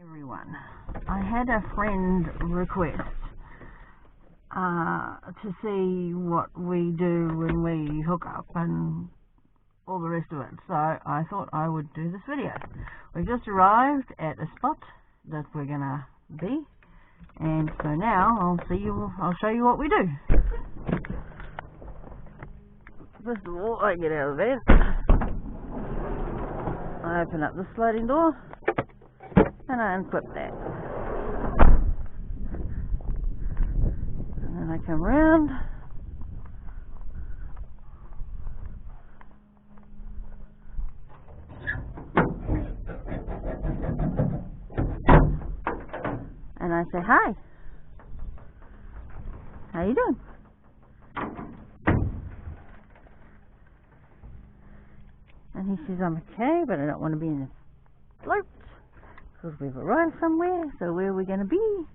Everyone, I had a friend request to see what we do when we hook up and all the rest of it, so I thought I would do this video. We've just arrived at a spot that we're gonna be, and so now I'll show you what we do. First of all, I get out of bed, I open up the sliding door and I unclip that, and then I come round and I say, "Hi, how you doing?" And he says, "I'm okay, but I don't want to be in a float because we've arrived somewhere, so where are we going to be?"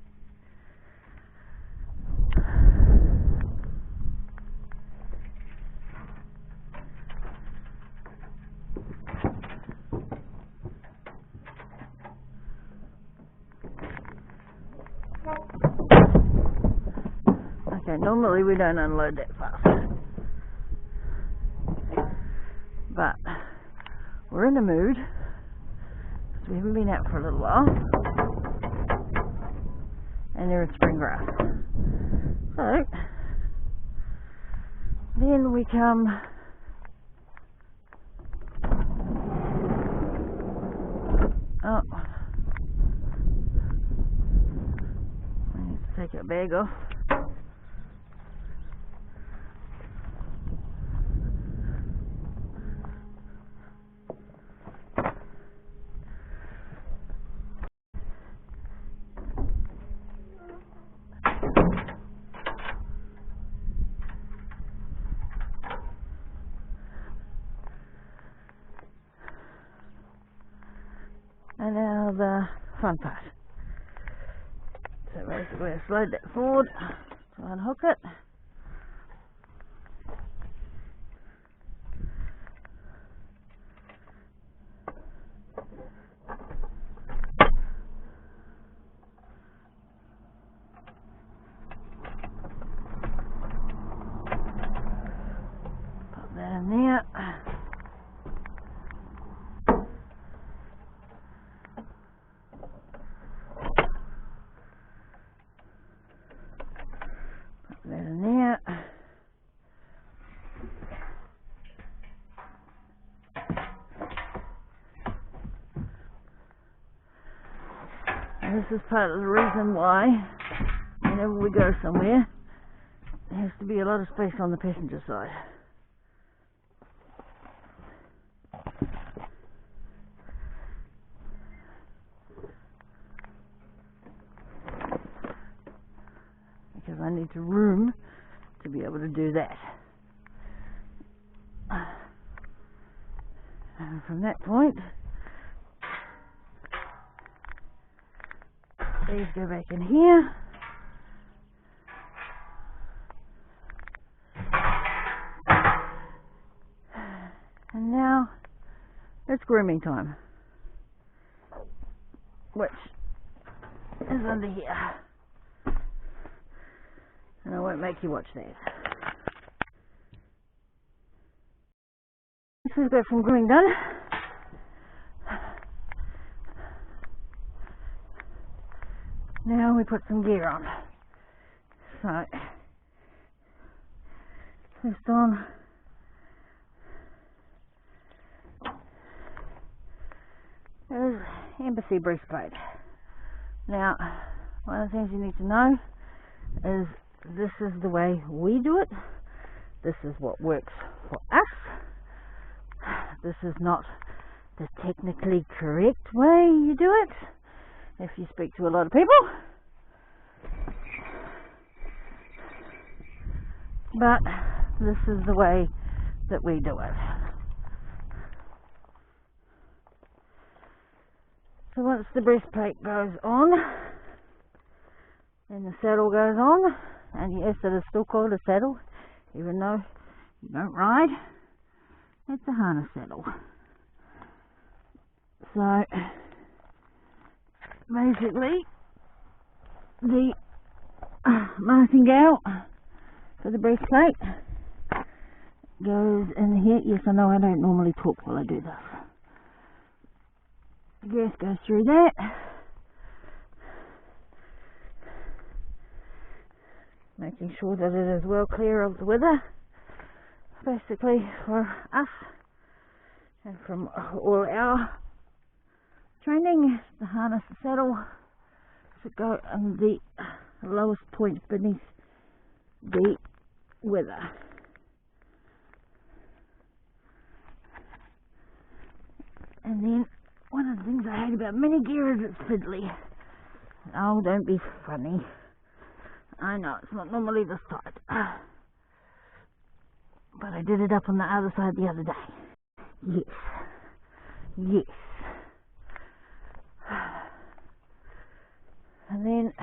Okay, normally we don't unload that fast, but we're in the mood because we haven't been out for a little while and they're in spring grass. So then we come up. I need to take our bag off. And now the fun part. So basically I slide that forward to unhook it. Pop that in there. That in there. And this is part of the reason why whenever we go somewhere there has to be a lot of space on the passenger side. Because I need room to be able to do that. And from that point, these go back in here. And now it's grooming time, which is under here. And I won't make you watch that. This is got some grooming done. Now we put some gear on. So, first on is embassy breastplate. Now, one of the things you need to know is this is the way we do it. This is what works for us. This is not the technically correct way you do it if you speak to a lot of people. But this is the way that we do it. So once the breastplate goes on, then the saddle goes on. And yes, it is still called a saddle, even though you don't ride. It's a harness saddle. So basically the martingale for the breastplate goes in here. Yes, I know I don't normally talk while I do this. The girth goes through that. Making sure that it is well clear of the weather, basically for us and from all our training. The harness, the saddle should go in the lowest point beneath the weather. And then one of the things I hate about mini gear is it's fiddly. Oh, don't be funny. I know it's not normally this side, but I did it up on the other side the other day. Yes, yes. And then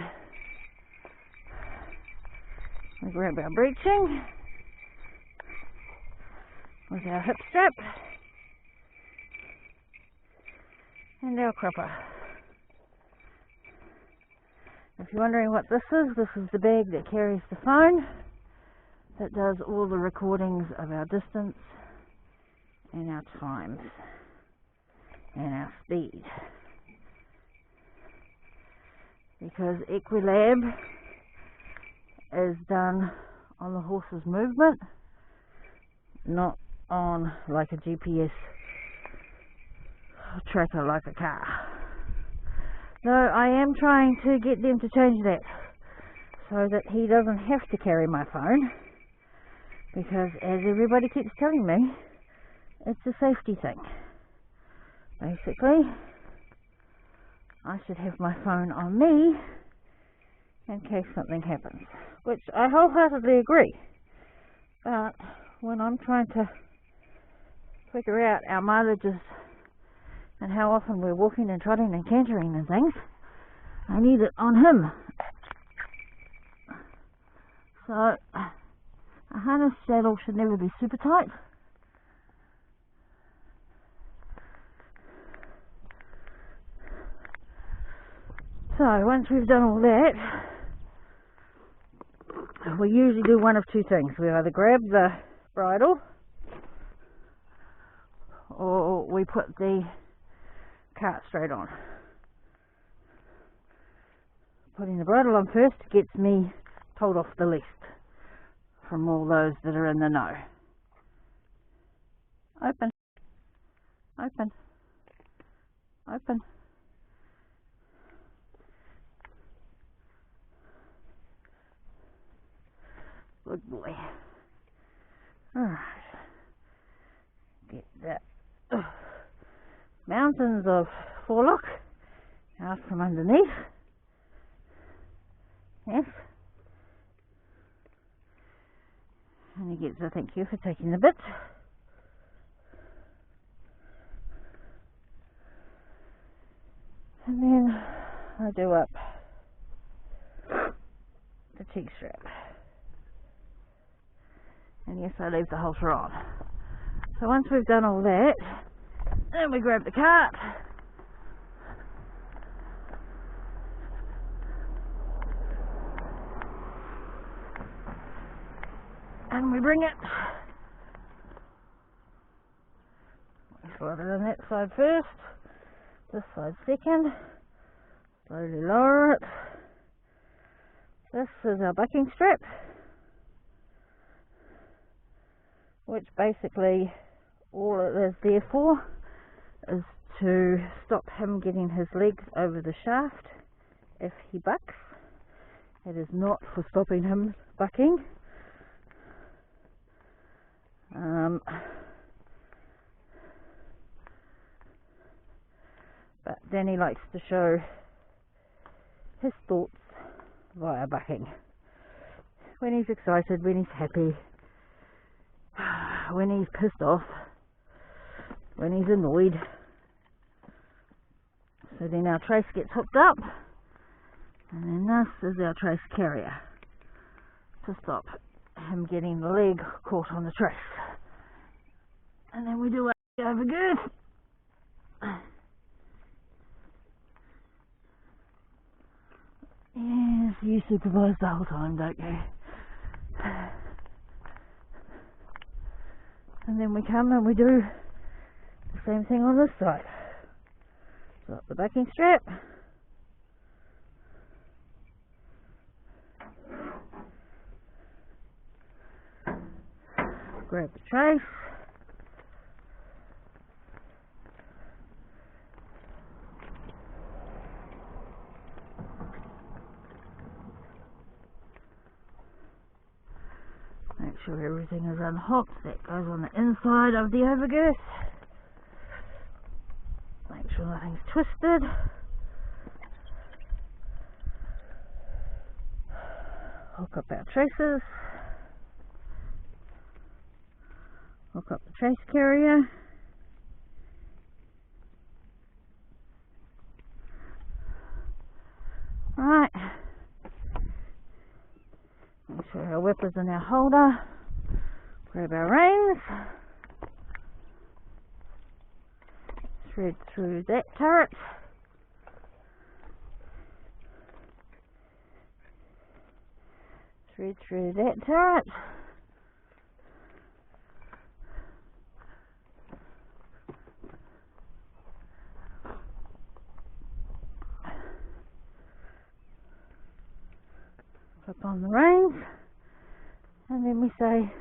we grab our breeching with our hip strap and our crupper. If you're wondering what this is the bag that carries the phone, that does all the recordings of our distance and our times and our speed. Because Equilab is done on the horse's movement, not on like a GPS tracker like a car. So I am trying to get them to change that so that he doesn't have to carry my phone, because as everybody keeps telling me, it's a safety thing. Basically, I should have my phone on me in case something happens, which I wholeheartedly agree. But when I'm trying to figure out our mileages and how often we're walking and trotting and cantering and things, I need it on him. So a harness saddle should never be super tight. So once we've done all that, we usually do one of two things. We either grab the bridle or we put the cart straight on. Putting the bridle on first gets me told off the least from all those that are in the know. Open, open, open. Good boy. Alright. Get that mountains of forelock out from underneath. Yes. And he gets a thank you for taking the bit. And then I do up the cheek strap. And yes, I leave the halter on. So once we've done all that, then we grab the cart. And we bring it. We slide it on that side first, this side second. Slowly lower it. This is our bucking strap, which basically all it is there for is to stop him getting his legs over the shaft if he bucks. It is not for stopping him bucking. But Danny likes to show his thoughts via bucking. When he's excited, when he's happy, when he's pissed off, when he's annoyed. So then our trace gets hooked up, and then this is our trace carrier to stop him getting the leg caught on the trace. And then we do a overgirth. You supervise the whole time, don't you? And then we come and we do the same thing on this side. Start the backing strap. Grab the trace. Make sure everything is unhooked. That goes on the inside of the overgirth. Make sure nothing's twisted. Hook up our traces. Hook up the trace carrier. Right. Make sure our whip is in our holder. Grab our reins. Thread through that turret. Thread through that turret. Clip on the reins, and then we say,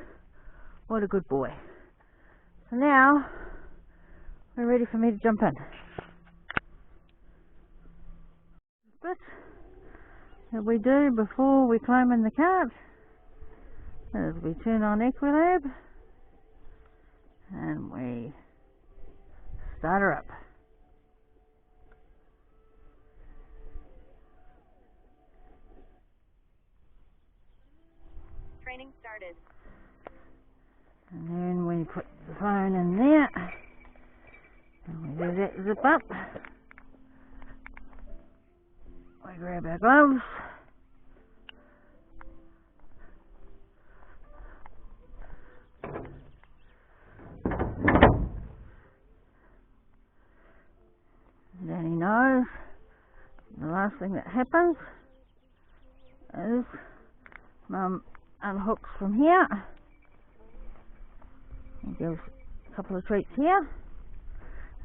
what a good boy. So now we're ready for me to jump in. Bit that we do before we climb in the cart is we turn on Equilab and we start her up. Training started. And then we put the phone in there and we do that zip up. We grab our gloves. Danny knows the last thing that happens is Mum unhooks from here and gives a couple of treats here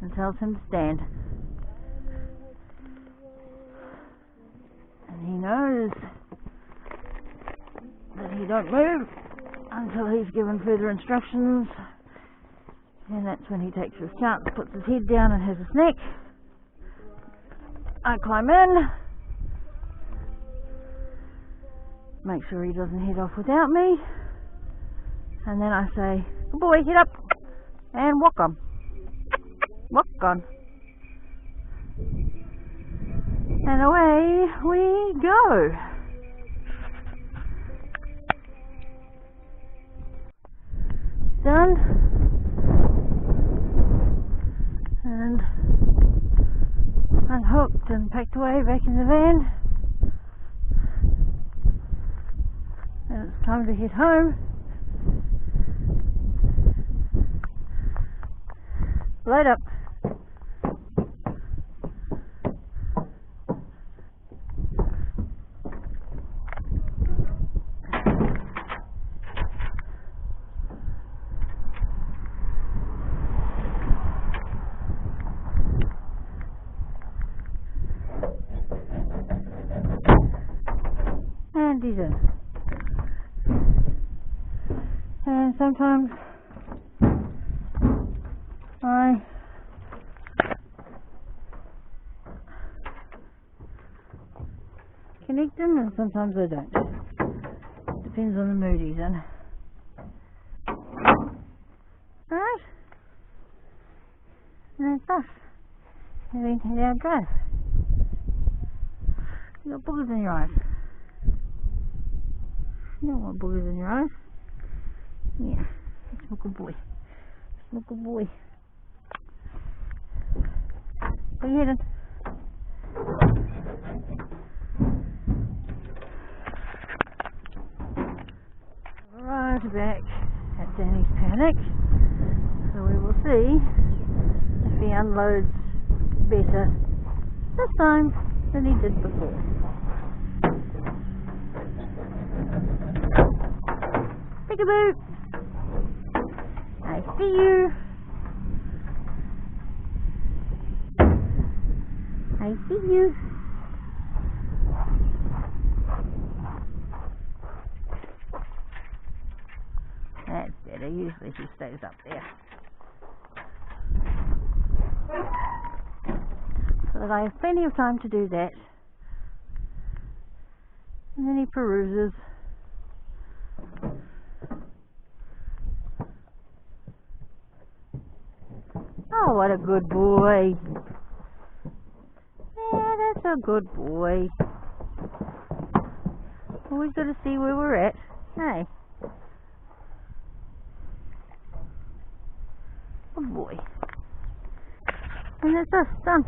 and tells him to stand. And he knows that he don't move until he's given further instructions, and that's when he takes his chance, puts his head down and has a snack. I climb in, make sure he doesn't head off without me, and then I say, good boy, head up and walk on. Walk on. And away we go. Done. And unhooked and packed away back in the van. And it's time to head home. Load up. And he's in. And sometimes I connect them and sometimes I don't. Depends on the mood he's in. Alright? And that's us. Heading to our drive. You got boogers in your eyes. You don't want boogers in your eyes. Yeah, it's a good boy. It's a good boy. Where you heading? Right back at Danny's paddock. So we will see if he unloads better this time than he did before. Peekaboo. I see you. I see you. That's better. Usually she stays up there. So that I have plenty of time to do that. And then he peruses. Oh, what a good boy. Yeah, that's a good boy. Always got to see where we're at. Hey. Good boy. And that's us, done.